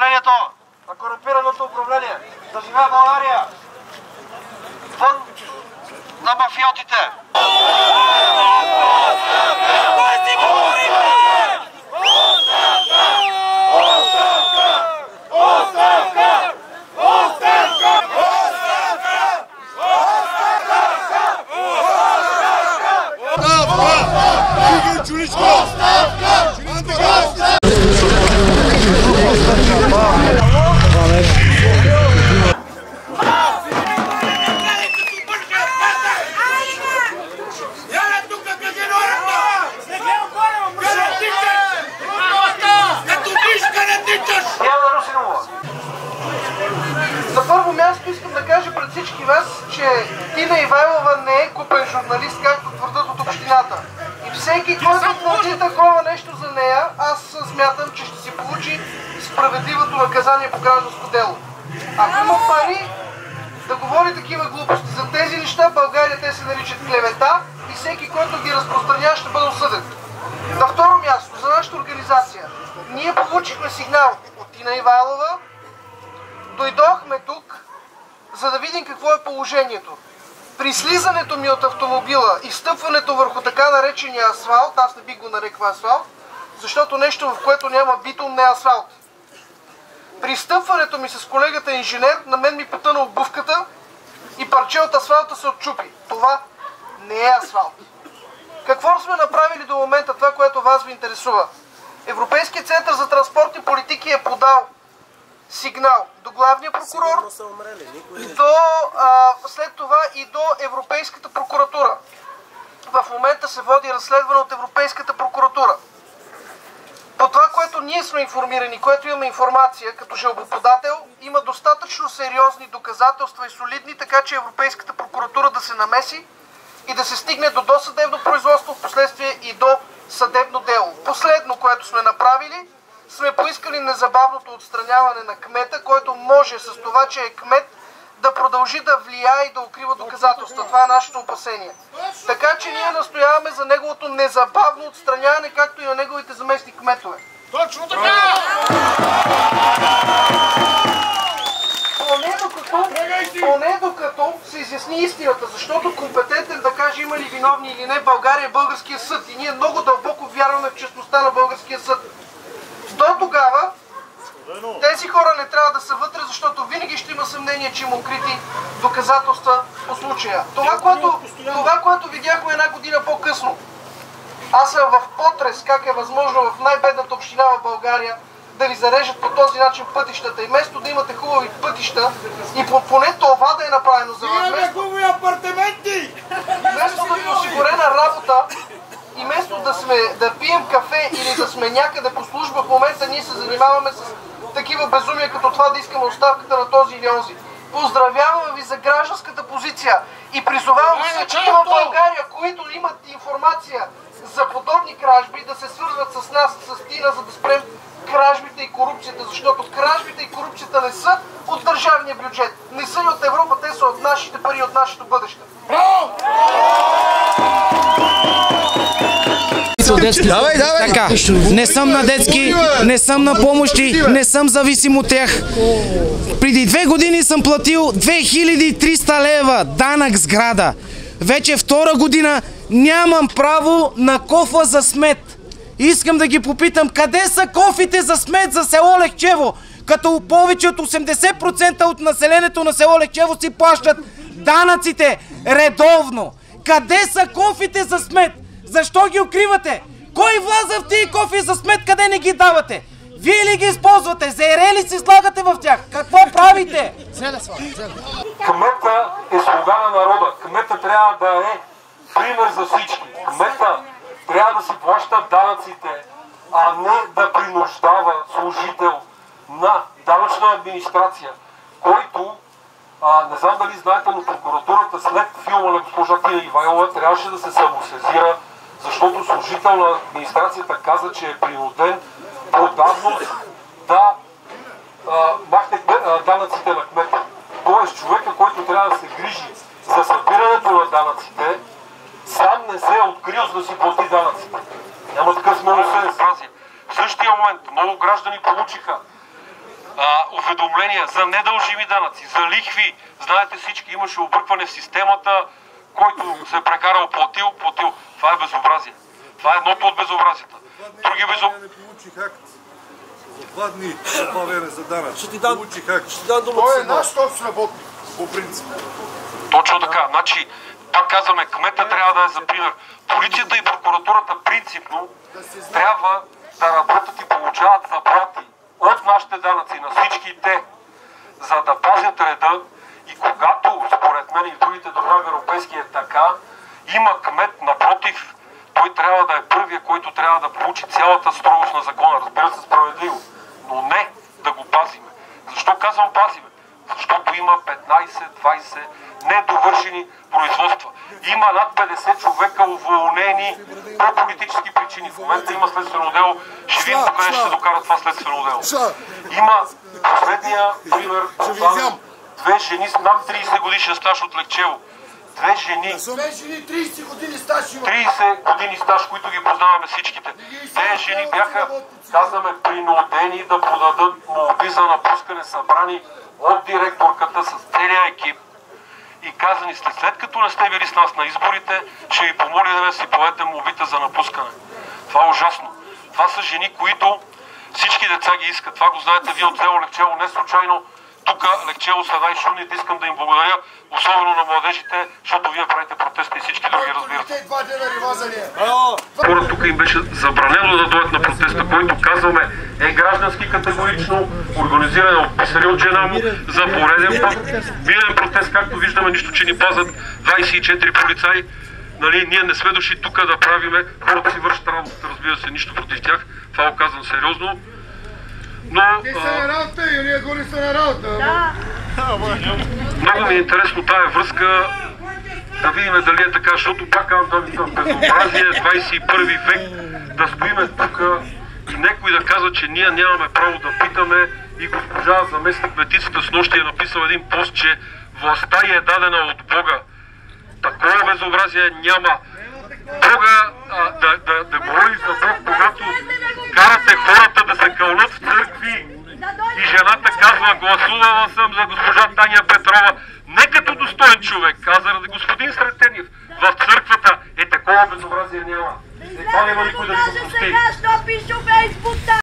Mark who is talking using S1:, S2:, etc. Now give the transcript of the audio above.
S1: управлението, на корумпираното управление. Да живее България! Вън на мафиотите!
S2: На първо място искам да кажа пред всички вас, че Тина Ивайлова не е купен журналист, както твърдят от общината. И всеки, който твърди такова нещо за нея, аз смятам, че ще си получи справедливото наказание по гражданско дело. Ако има пари да говори такива глупости за тези неща, в България те се наричат клевета и всеки, който ги разпространява, ще бъде осъден. На второ място, за нашата организация. Ние получихме сигнал от Тина Ивайлова. Дойдохме тук, за да видим какво е положението. При слизането ми от автомобила и стъпването върху така наречения асфалт, аз не бих го нарекал асфалт, защото нещо, в което няма битум, не е асфалт. При стъпването ми с колегата инженер, на мен ми потъна обувката и парче от асфалта се отчупи. Това не е асфалт. Какво сме направили до момента, това, което вас ви интересува? Европейският център за транспортни политики е подал сигнал до главния прокурор, след това и до Европейската прокуратура. В момента се води разследване от Европейската прокуратура. По това, което ние сме информирани, което имаме информация като жалбоподател, има достатъчно сериозни доказателства и солидни, така че Европейската прокуратура да се намеси и да се стигне до досъдебно производство, в последствие и до съдебно дело. Последно, което сме направили, сме поискали незабавното отстраняване на кмета, който може с това, че е кмет, да продължи да влияе и да укрива доказателства. Това е нашето опасение. Така че ние настояваме за неговото незабавно отстраняване, както и на неговите заместни кметове.
S3: Точно така!
S2: Поне докато се изясни истината, защото компетентен да каже има ли виновни или не България е българския съд и ние много дълбоко вярваме в честността на българския съд. До тогава тези хора не трябва да са вътре, защото винаги ще има съмнение, че има укрити доказателства по случая. Това, което видяхме една година по-късно. Аз съм в потрес как е възможно в най-бедната община в България да ви зарежат по този начин пътищата. И вместо да имате хубави пътища, и поне това да е направено за вас.
S3: Имаме хубави апартаменти!
S2: Вместо да ви осигурена работа, и вместо да пием кафе или да сме някъде по служба, в момента ние се занимаваме с такива безумия, като това да искаме оставката на този или онзи. Поздравяваме ви за гражданската позиция и призовавам всички в България, които имат информация за подобни кражби, да се свързват с нас, с Тина, за да спрем кражбите и корупцията, защото кражбите и корупцията не са от държавния бюджет, не са и от Европа, те са от нашите пари, от нашето бъдеще.
S4: Така, не съм на детски, не съм на помощи, не съм зависим от тях. Преди 2 години съм платил 2300 лева данък сграда. Вече втора година нямам право на кофа за смет. Искам да ги попитам, къде са кофите за смет за село Лехчево? Като повече от 80% от населението на село Лехчево си плащат данъците редовно. Къде са кофите за смет? Защо ги укривате? Кой влаза в тия кофи за смет, къде не ги давате? Вие ли ги използвате? Заере ли си слагате в тях? Какво правите?
S5: Кмета е слуга на народа. Кмета трябва да е пример за всички. Кмета трябва да си плаща данъците, а не да принуждава служител на данъчна администрация, който, не знам дали знаете, но прокуратурата след филма на госпожа Тина Ивайлова трябваше да се самосезира, защото служител на администрацията каза, че е принуден по давност да махне данъците на кмета. Тоест човека, който трябва да се грижи за събирането на данъците, сам не се е открил, за да си плати данъците. Няма такъв много се. В същия момент много граждани получиха уведомления за недължими данъци, за лихви. Знаете всички, имаше объркване в системата, който се е прекарал, платил. Това е безобразие. Това е едното от безобразията. Други безобразия.
S3: Не получих акт. За 2 дни забавяне за данък.
S6: Ще ти дам думата.
S3: Той е наш собствен работник, по принцип.
S5: Точно така. Значи, пак казваме, кмета трябва да е за пример. Полицията и прокуратурата принципно трябва да работят и получават заплати от нашите данъци на всички те, за да пазят реда. И когато, според мен и в другите държави европейски е така, има кмет, напротив, той трябва да е първия, който трябва да получи цялата строгост на закона. Разбира се, справедливо, но не да го пазиме. Защо казвам пазиме? Защото има 15-20 недовършени производства. Има над 50 човека уволнени по политически причини. В момента има следствено дело. Ще видим докъде ще се докара това следствено дело. Има последния пример. 2 жени с над 30 годишен стаж от Лехчево. 2 жени.
S3: 30 години стаж има.
S5: 30 години стаж, които ги познаваме всичките. Тези жени бяха, казваме, принудени да подадат молби за напускане, събрани от директорката с целия екип. И казани сте, след като не сте били с нас на изборите, ще ви помоля да си подадете молбите за напускане. Това е ужасно. Това са жени, които всички деца ги искат. Това го знаете вие от село Лехчево. Не случайно тук Лехчево са най-шумните. Искам да им благодаря, особено на младежите, защото вие правите протести и всички други, разбирате. Хора тук им беше забранено да дойдат на протеста, който казваме е граждански категорично, организиран от писари от жена му за пореден път. Мирен протест, както виждаме, нищо, че ни пазят 24 полицаи. Нали, ние не сме дошли тук да правиме, хората си вършат работата, разбира се, нищо против тях. Това го казвам сериозно. Но... Много ми е интересно тая връзка, да видим дали е така, защото пак казвам безобразие 21 век да стоиме тук и някой да казва, че ние нямаме право да питаме, и госпожа заместник кметицата с нощи е написал един пост, че властта е дадена от Бога. Такова безобразие няма. Бога, да говори за Бог, когато карате хората да се кълнат в църкви и жената казва, гласувала съм за госпожа Таня Петрова, не като достоен човек, а заради господин Сретенев. В църквата такова безобразие няма. Това няма никой да ви го прости.